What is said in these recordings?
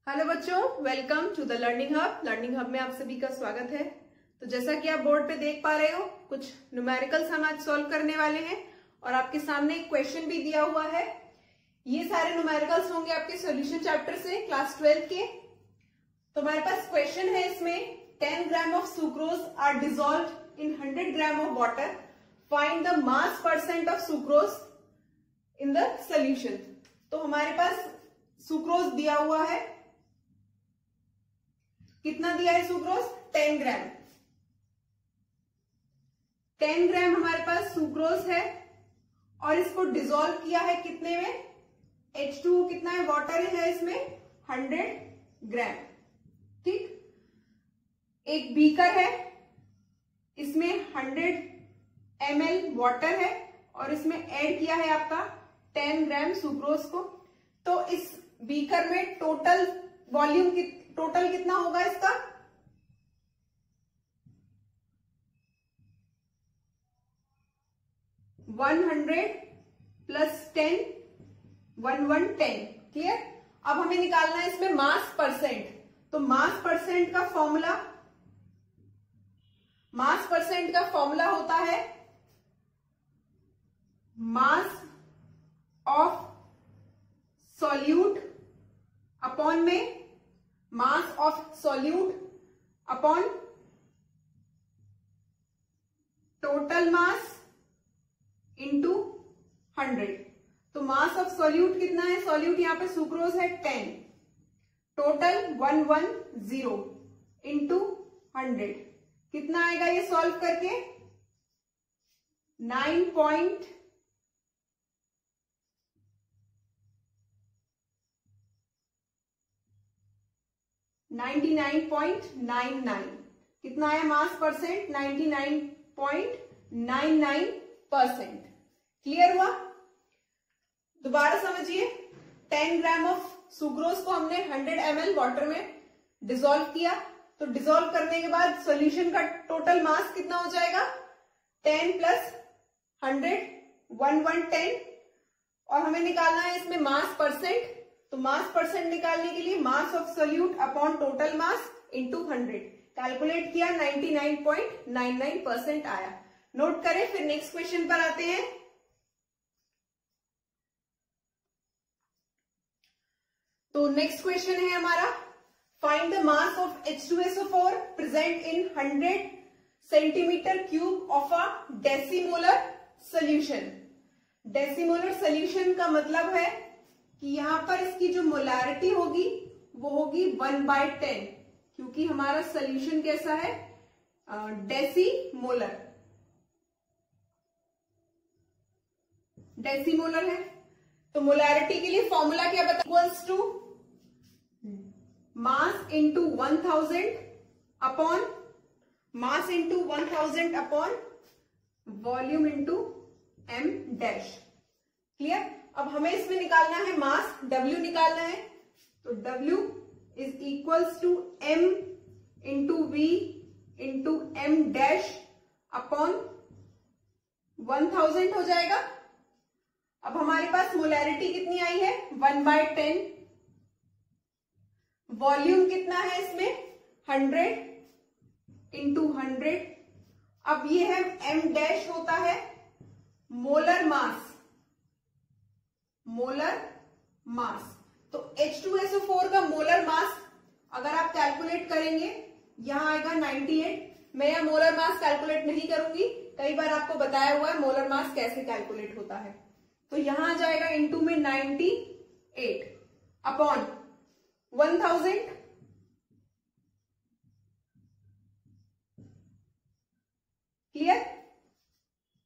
Hello बच्चों, welcome to the learning hub. Learning hub में आप सभी का स्वागत है। तो जैसा कि आप बोर्ड पे देख पा रहे हो, कुछ न्यूमेरिकल्स हम आज सॉल्व करने वाले हैं और आपके सामने एक क्वेश्चन भी दिया हुआ है। ये सारे न्यूमेरिकल्स होंगे आपके सॉल्यूशन चैप्टर से, क्लास 12 के। तो हमारे पास क्वेश्चन है इसमें 10 gram of sucrose are dissolve in 100 gram of water, find the mass percent of sucrose in the solution. तो हमारे पास सुक्रोज दिया हुआ है, कितना दिया है सुक्रोज? 10 ग्राम। 10 ग्राम हमारे पास सुक्रोज है और इसको डिसॉल्व किया है कितने में? H2O कितना है? वाटर है इसमें 100 ग्राम। ठीक, एक बीकर है, इसमें 100 ml वाटर है और इसमें ऐड किया है आपका 10 ग्राम सुक्रोज को। तो इस बीकर में टोटल वॉल्यूम टोटल कितना होगा इसका? 100 प्लस 10, 110। क्लियर? अब हमें निकालना है इसमें मास परसेंट। तो मास परसेंट का फॉर्मूला होता है मास ऑफ सॉल्यूट अपॉन में mass of solute upon total mass into 100। तो मास ऑफ सॉल्यूट कितना है? सॉल्यूट यहां पे सुक्रोज है 10, टोटल 110 इंटू 100। कितना आएगा ये सॉल्व करके? 99.99। कितना है मास परसेंट? 99.99%। क्लियर हुआ? दोबारा समझिए, 10 ग्राम ऑफ सुक्रोज को हमने 100 ml वाटर में डिसॉल्व किया। तो डिसॉल्व करने के बाद सॉल्यूशन का टोटल मास कितना हो जाएगा? 10 प्लस 100, 110। और हमें निकालना है इसमें मास परसेंट। तो मास परसेंट निकालने के लिए mass of solute upon total mass into 100 calculate किया, 99.99% आया। नोट करें, फिर नेक्स्ट क्वेश्चन पर आते हैं। तो नेक्स्ट क्वेश्चन है हमारा, find the mass of H2SO4 present in 100 centimetre cube of a decimolar solution. Decimolar solution का मतलब है कि यहां पर इसकी जो मोलारिटी होगी वो होगी 1/10, क्योंकि हमारा सोल्यूशन कैसा है? डेसीमोलर है। तो मोलारिटी के लिए फॉर्मूला क्या बता? Equals to mass into 1000 upon volume into m dash. Clear? अब हमें इसमें निकालना है मास, W निकालना है। तो W is equals to M into V into M dash upon 1000 हो जाएगा। अब हमारे पास मोलैरिटी कितनी आई है? 1/10। वॉल्यूम कितना है इसमें? 100 इंटू 100। अब ये है M डैश होता है मोलर मास। तो H2SO4 का मोलर मास अगर आप कैलकुलेट करेंगे, यहां आएगा 98। मैं यहां मोलर मास कैलकुलेट नहीं करूंगी, कई बार आपको बताया हुआ है मोलर मास कैसे कैलकुलेट होता है। तो यहां आ जाएगा इंटू में 98 अपॉन 1000। क्लियर?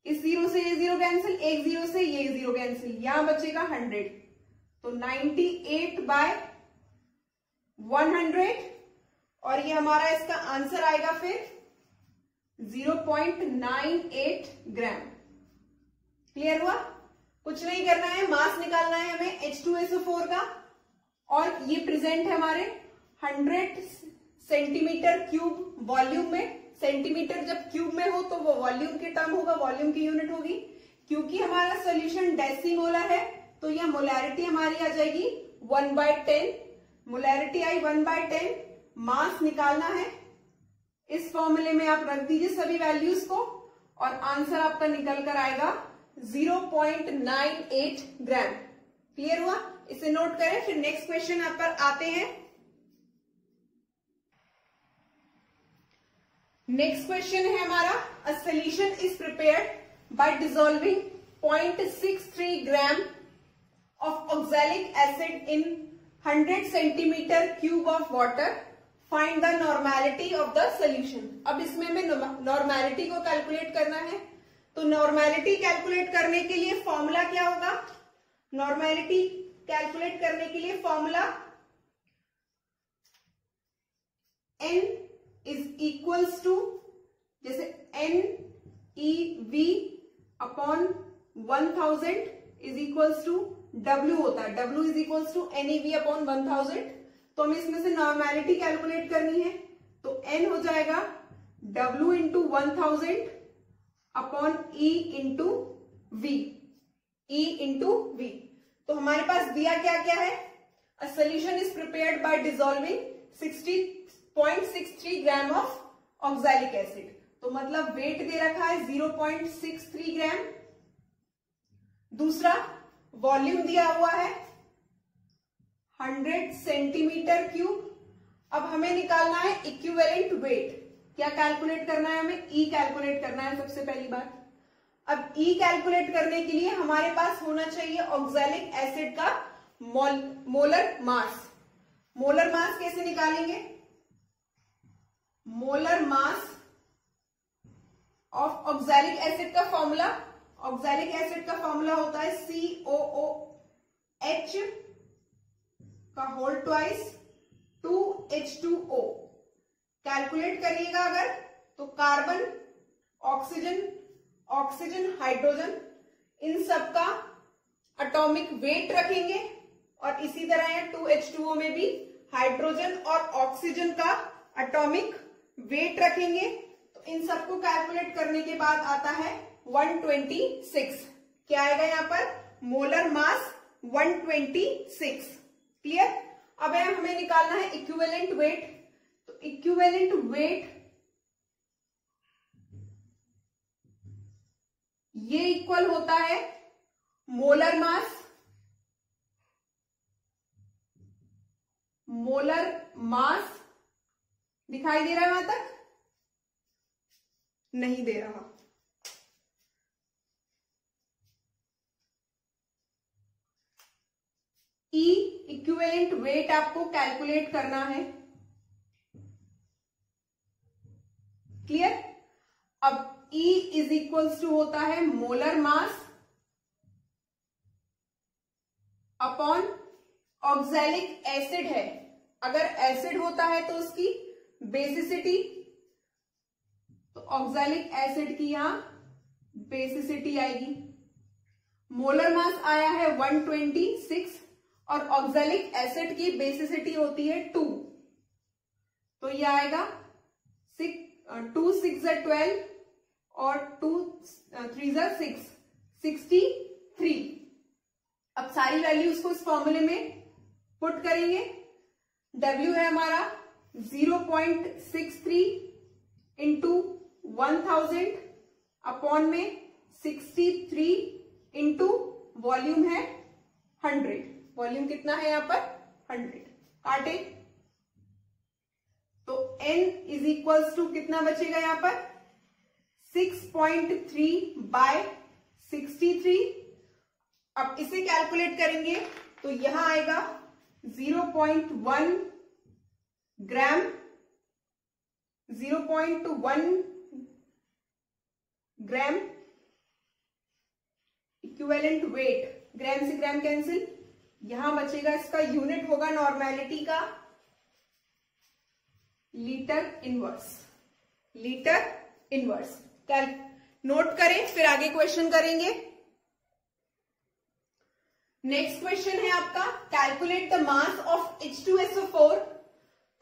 इस 0 से ये 0 कैंसिल, एक 0 से ये 0 कैंसिल, यहां बचेगा 100। तो 98/100 और ये हमारा इसका आंसर आएगा फिर 0.98 ग्राम। क्लियर हुआ? कुछ नहीं करना है, मास निकालना है हमें H2SO4 का, और ये प्रेजेंट है हमारे 100 सेंटीमीटर क्यूब वॉल्यूम में। सेंटीमीटर जब क्यूब में हो तो वो वॉल्यूम की टर्म होगा, वॉल्यूम की यूनिट होगी। क्योंकि हमारा सोल्यूशन डेसीमोलर है तो यह मोलैरिटी हमारी आ जाएगी 1/10। मोलैरिटी आई 1/10, मास निकालना है। इस फॉर्मूले में आप रख दीजिए सभी वैल्यूज को और आंसर आपका निकल कर आएगा 0.98 ग्राम। क्लियर हुआ? इसे नोट करें। फिर नेक्स्ट क्वेश्चन आप पर आते हैं। नेक्स्ट क्वेश्चन है हमारा, a solution is prepared by dissolving 0.63 gram of oxalic acid in 100 centimetre cube of water, find the normality of the solution. अब इसमें हमें नॉर्मेलिटी को कैलकुलेट करना है। तो नॉर्मेलिटी कैलकुलेट करने के लिए फॉर्मूला क्या होगा? नॉर्मेलिटी कैलकुलेट करने के लिए formula n is equals to, जैसे NeV upon 1000 is equals to W होता है। W is equals to NeV upon 1000। तो हमें इसमें से नॉर्मेलिटी कैलकुलेट करनी है। तो n हो जाएगा W into 1000 upon E into V। E into V। तो हमारे पास दिया क्या क्या है? A solution is prepared by dissolving 0.63 gram of oxalic acid. तो मतलब वेट दे रखा है 0.63 ग्राम। दूसरा वॉल्यूम दिया हुआ है 100 सेंटीमीटर क्यूब। अब हमें निकालना है इक्विवेलेंट वेट। क्या कैलकुलेट करना है? हमें E कैलकुलेट करना है सबसे पहली बात। अब E कैलकुलेट करने के लिए हमारे पास होना चाहिए ऑक्सैलिक एसिड का मोलर मास। मोलर मास कैसे निकालेंगे? Molar mass of oxalic acid का फॉर्मूला, ऑक्सैलिक एसिड का फॉर्मूला होता है COOH का होल ट्वाइस 2H2O। कैलकुलेट करिएगा अगर तो कार्बन, ऑक्सीजन, ऑक्सीजन, हाइड्रोजन, इन सब का एटॉमिक वेट रखेंगे और इसी तरह 2H2O में भी हाइड्रोजन और ऑक्सीजन का एटॉमिक वेट रखेंगे। तो इन सबको कैलकुलेट करने के बाद आता है 126। क्या आएगा यहां पर? Molar mass 126। क्लियर? अब हमें निकालना है इक्विवेलेंट वेट। तो इक्विवेलेंट वेट ये इक्वल होता है मोलर मास, मोलर मास दिखाई दे रहा है वहां तक? नहीं दे रहा। E इक्विवेलेंट वेट आपको कैलकुलेट करना है। क्लियर? अब E इज इक्वल्स टू होता है molar mass upon oxalic acid है। अगर एसिड होता है तो उसकी बेसिसिटी, तो ऑक्सैलिक एसिड की यहां बेसिसिटी आएगी। मोलर मास आया है 126 और ऑक्सैलिक एसिड की बेसिसिटी होती है 2। तो ये आएगा 2 6 12 और 2 3 6 63। अब सारी वैल्यूज को इस फॉर्मूले में पुट करेंगे। W है हमारा 0.63 इंटू 1000 अपॉन में 63 इंटू वॉल्यूम है 100। वॉल्यूम कितना है यहां पर? 100। काटे तो N इज इक्वल्स टू कितना बचेगा यहां पर? 6.3 बाय 63। अब इसे कैलकुलेट करेंगे तो यहां आएगा 0.1 ग्राम, 0.1 ग्राम इक्विवेलेंट वेट। ग्राम से ग्राम कैंसिल, यहां बचेगा, इसका यूनिट होगा नॉर्मेलिटी का litre inverse. Litre inverse note करें, फिर आगे क्वेश्चन करेंगे। नेक्स्ट क्वेश्चन है आपका, calculate the mass of H2SO4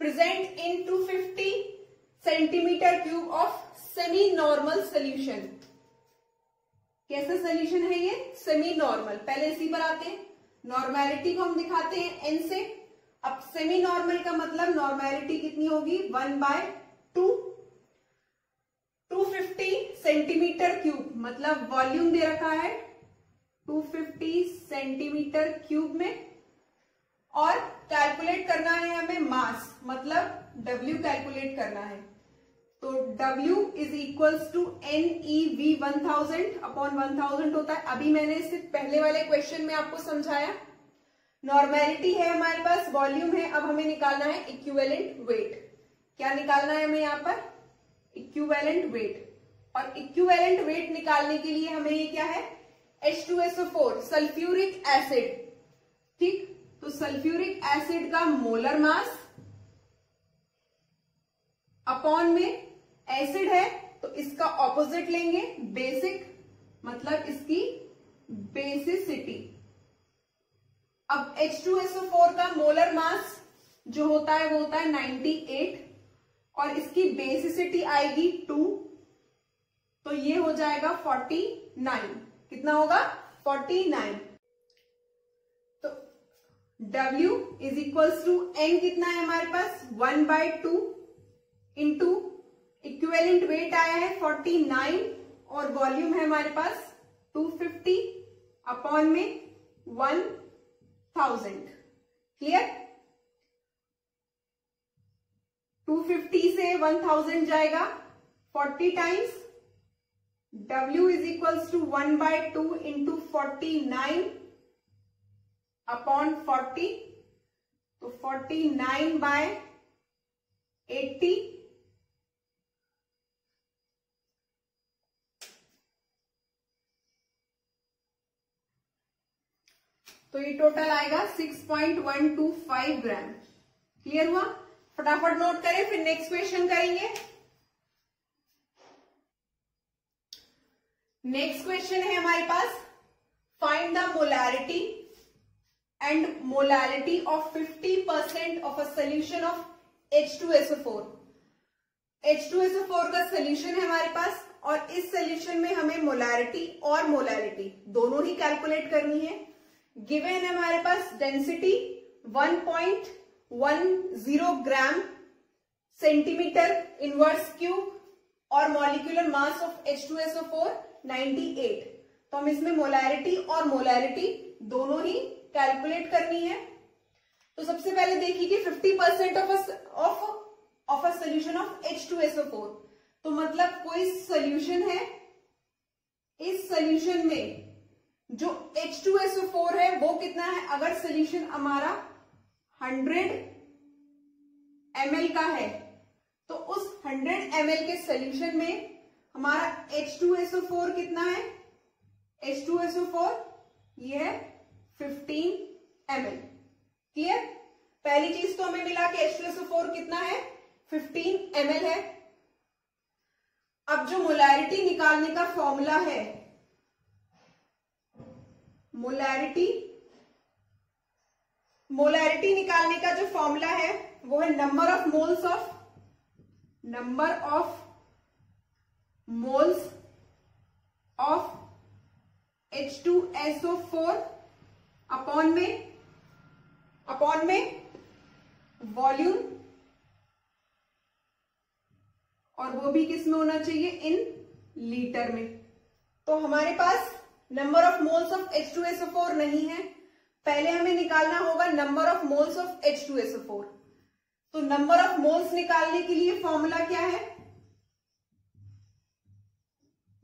present in 250 centimetre cube of semi normal solution. कैसा सोल्यूशन है ये? Semi normal. पहले इसी पर आते हैं। नॉर्मेलिटी को हम दिखाते हैं N से। अब सेमी नॉर्मल का मतलब नॉर्मेलिटी कितनी होगी, 1/2, 250 सेंटीमीटर क्यूब, मतलब वॉल्यूम दे रखा है 250 सेंटीमीटर क्यूब में, और कैलकुलेट करना है हमें मास, मतलब W कैलकुलेट करना है। तो W is equals to NeV 1000 upon 1000 होता है। अभी मैंने इससे पहले वाले क्वेश्चन में आपको समझाया, नॉर्मेलिटी है हमारे पास, वॉल्यूम है, अब हमें निकालना है इक्विवेलेंट वेट। क्या निकालना है हमें यहाँ पर, इक्विवेलेंट वेट। और इक्विवेलेंट वेट निकालने के लिए हमें ये क्या है, H2SO4 सल्फ्यूरिक एसिड, ठीक। तो सल्फ्यूरिक एसिड का मोलर मास अपॉन में एसिड है तो इसका ऑपोजिट लेंगे बेसिक, मतलब इसकी बेसिसिटी। अब H2SO4 का मोलर मास जो होता है वो होता है 98 और इसकी बेसिसिटी आएगी 2, तो ये हो जाएगा 49। कितना होगा, 49। तो W is equals to N कितना है हमारे पास, 1/2 इंटू इक्विवेलेंट वेट आया है 49 और वॉल्यूम है हमारे पास 250 अपॉन में 1000। क्लियर, 250 से 1000 जाएगा 40 times, W is equals to 1/2 into 49 upon 40, तो 49/80, तो ये टोटल आएगा 6.125 ग्राम। क्लियर हुआ, फटाफट नोट करें, फिर नेक्स्ट क्वेश्चन करेंगे। नेक्स्ट क्वेश्चन है हमारे पास, find the molarity and molality of 50% of a solution of H2SO4। H2SO4 का सोल्यूशन है हमारे पास और इस सोल्यूशन में हमें मोलैरिटी और मोलैलिटी दोनों ही कैलकुलेट करनी है। गिवन है हमारे पास density 1.10 gram centimetre inverse cube और मॉलिक्यूलर मास ऑफ H2SO4 98। तो हम इसमें मोलैरिटी और मोलैलिटी दोनों ही कैलकुलेट करनी है। तो सबसे पहले देखिए कि 50% of a solution of H2SO4, तो मतलब कोई सोल्यूशन है, इस सोल्यूशन में जो H2SO4 है वो कितना है, अगर सोल्यूशन हमारा 100 ml का है तो उस 100 ml के सोल्यूशन में हमारा H2SO4 कितना है, H2SO4 ये है 15 ml। क्लियर, पहली चीज तो हमें मिला कि H2SO4 कितना है, 15 ml है। अब जो मोलैरिटी निकालने का फॉर्मूला है, मोलैरिटी निकालने का जो फॉर्मूला है वो है number of moles of H2SO4 upon में वॉल्यूम, और वो भी किस में होना चाहिए, इन लीटर में। तो हमारे पास number of moles of H2SO4 नहीं है, पहले हमें निकालना होगा number of moles of H2SO4। तो नंबर ऑफ मोल्स निकालने के लिए फॉर्मूला क्या है,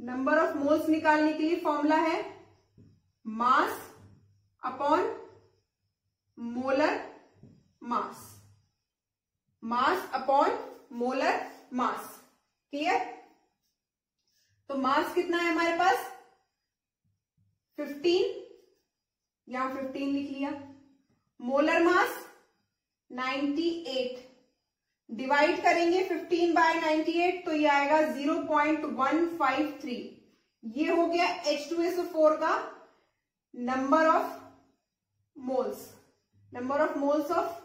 नंबर ऑफ मोल्स निकालने के लिए फॉर्मूला है mass upon molar mass, mass upon molar mass. Clear, तो मास कितना है हमारे पास 15, यहां 15 लिख लिया, मोलर मास 98, डिवाइड करेंगे 15/98 तो ये आएगा 0.153। ये हो गया H2SO4 का number of moles of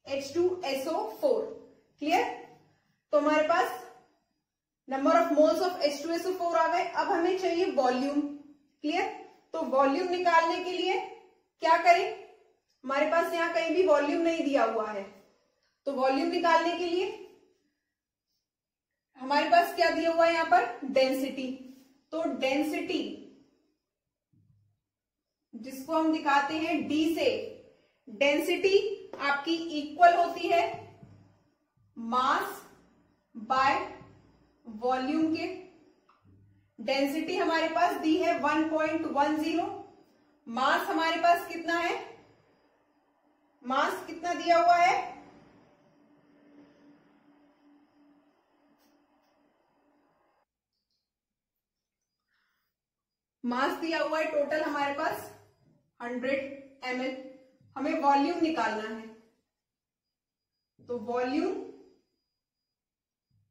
H2SO4। Clear, तो हमारे पास number of moles of H2SO4 आ गए। अब हमें चाहिए वॉल्यूम। क्लियर, तो वॉल्यूम निकालने के लिए क्या करें, हमारे पास यहाँ कहीं भी वॉल्यूम नहीं दिया हुआ है, तो वॉल्यूम निकालने के लिए हमारे पास क्या दिया हुआ है यहाँ पर, डेंसिटी। तो डेंसिटी जिसको हम दिखाते हैं डी से, डेंसिटी आपकी इक्वल होती है मास बाय वॉल्यूम के। डेंसिटी हमारे पास दी है 1.10, मास हमारे पास कितना है, मास कितना दिया हुआ है, मास दिया हुआ है टोटल हमारे पास 100 ml। हमें वॉल्यूम निकालना है, तो volume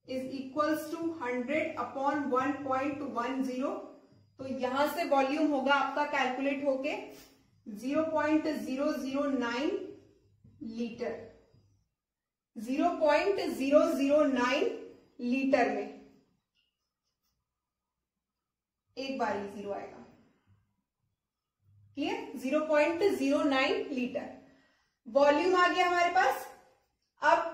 is equals to 100 upon 1.10। तो यहां से वॉल्यूम होगा आपका कैलकुलेट होके 0.009 लीटर, 0.009 लीटर में एक बार ही जीरो आएगा, क्लियर, 0.09 लीटर वॉल्यूम आ गया हमारे पास। अब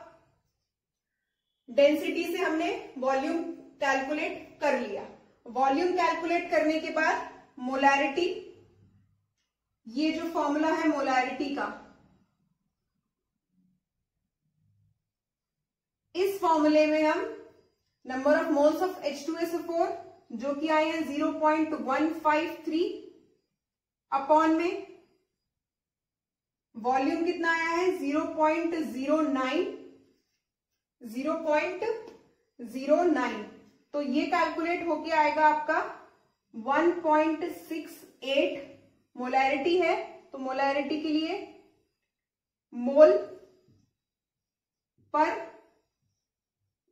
डेंसिटी से हमने वॉल्यूम कैलकुलेट कर लिया। वॉल्यूम कैलकुलेट करने के बाद मोलैरिटी, ये जो फॉर्मूला है मोलैरिटी का, इस फॉर्मूले में हम number of moles of H2SO4 जो कि आए हैं 0.153 अपॉन में वॉल्यूम कितना आया है 0.09, तो ये कैलकुलेट होके आएगा आपका 1.68 मोलैरिटी है। तो मोलैरिटी के लिए मोल पर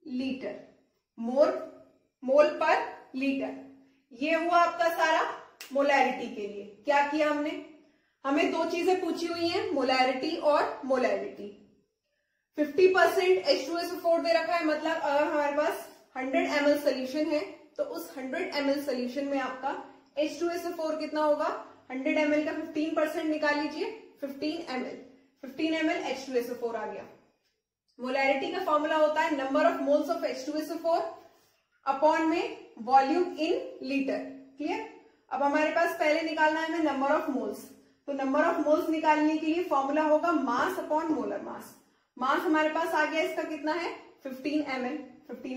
लीटर, मोल पर लीटर, ये हुआ आपका सारा मोलैरिटी के लिए। क्या किया हमने, हमें दो चीजें पूछी हुई हैं, मोलैरिटी और मोलैरिटी। 50% H2SO4 दे रखा है, मतलब अगर हमारे पास 100 ml सोल्यूशन है तो उस 100 ml सोल्यूशन में आपका H2SO4 कितना होगा, 100 ml का 15% निकाल लीजिए, 15 ml H2SO4 आ गया। मोलैरिटी का फॉर्मूला होता है number of moles of H2SO4 upon में वॉल्यूम इन लीटर, क्लियर। अब हमारे पास पहले निकालना है हमें नंबर ऑफ मोल्स, तो नंबर ऑफ मोल्स निकालने के लिए फॉर्मूला होगा मास अपॉन मोलर मास। मास हमारे पास आ गया, इसका कितना है 15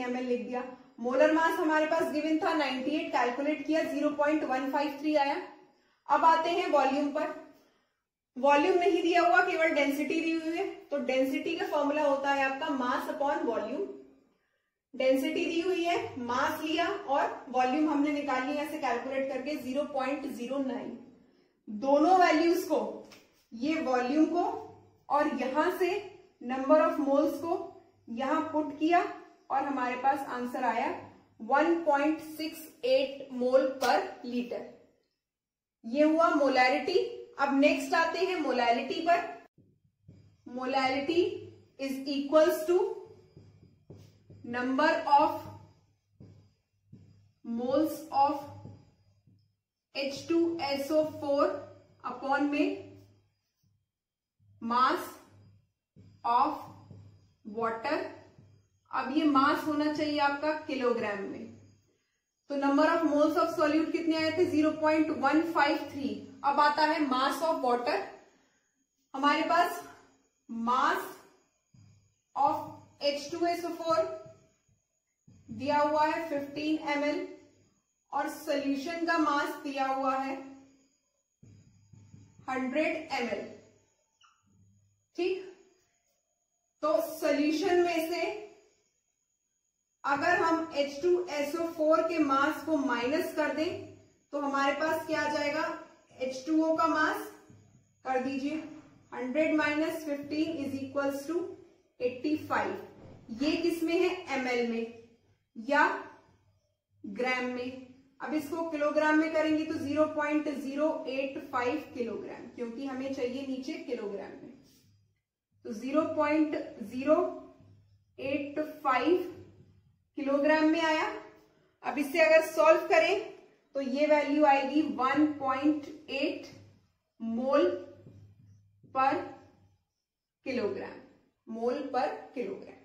ml लिख दिया। मोलर मास हमारे पास गिवन था 98, कैलकुलेट किया 0.153 आया। अब आते हैं वॉल्यूम पर, वॉल्यूम नहीं दिया हुआ, केवल डेंसिटी दी हुई है, तो डेंसिटी का फॉर्मूला होता है आपका मास अपॉन वॉल्यूम। डेंसिटी दी हुई है, मास लिया और वॉल्यूम हमने निकाली ऐसे कैलकुलेट करके 0.09। दोनों वैल्यूज को, ये वॉल्यूम को और यहां से नंबर ऑफ मोल्स को यहां पुट किया और हमारे पास आंसर आया 1.68 मोल पर लीटर। ये हुआ मोलैरिटी। अब नेक्स्ट आते हैं मोलैलिटी पर। Molality is equals to number of moles of H2SO4 upon में मास ऑफ वाटर। अब ये मास होना चाहिए आपका किलोग्राम में, तो number of moles of solute कितने आए थे 0.153। अब आता है मास ऑफ वाटर। हमारे पास मास ऑफ H2SO4 दिया हुआ है 15 ml और सॉल्यूशन का मास दिया हुआ है 100 ml, ठीक। तो सॉल्यूशन में से अगर हम H2SO4 के मास को माइनस कर दें तो हमारे पास क्या आ जाएगा, H2O का मास कर दीजिए 100 माइनस 15 इज इक्वल्स टू 85। ये किस में है, ml में या ग्राम में। अब इसको किलोग्राम में करेंगे तो 0.085 किलोग्राम, क्योंकि हमें चाहिए नीचे किलोग्राम में, तो 0.085 किलोग्राम में आया। अब इससे अगर सॉल्व करें तो ये वैल्यू आएगी 1.8 मोल पर किलोग्राम, मोल पर किलोग्राम।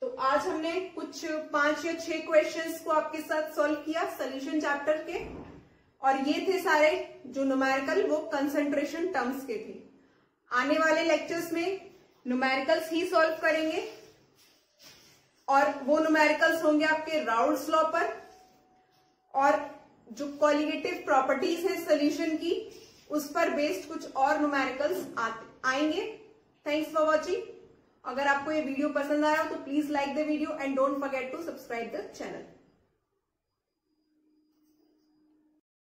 तो आज हमने कुछ 5 या 6 क्वेश्चंस को आपके साथ सॉल्व किया सॉल्यूशन चैप्टर के, और ये थे सारे जो न्यूमेरिकल वो कंसंट्रेशन टर्म्स के थे। आने वाले लेक्चर्स में न्यूमेरिकल्स ही सॉल्व करेंगे, और वो न्यूमेरिकल्स होंगे आपके राउल्ट्स लॉ पर, और जो कॉलिगेटिव प्रॉपर्टीज है सॉल्यूशन की उस पर बेस्ड कुछ और न्यूमेरिकल्स आएंगे। Thanks for watching. अगर आपको ये वीडियो पसंद आया तो please like the video and don't forget to subscribe the channel.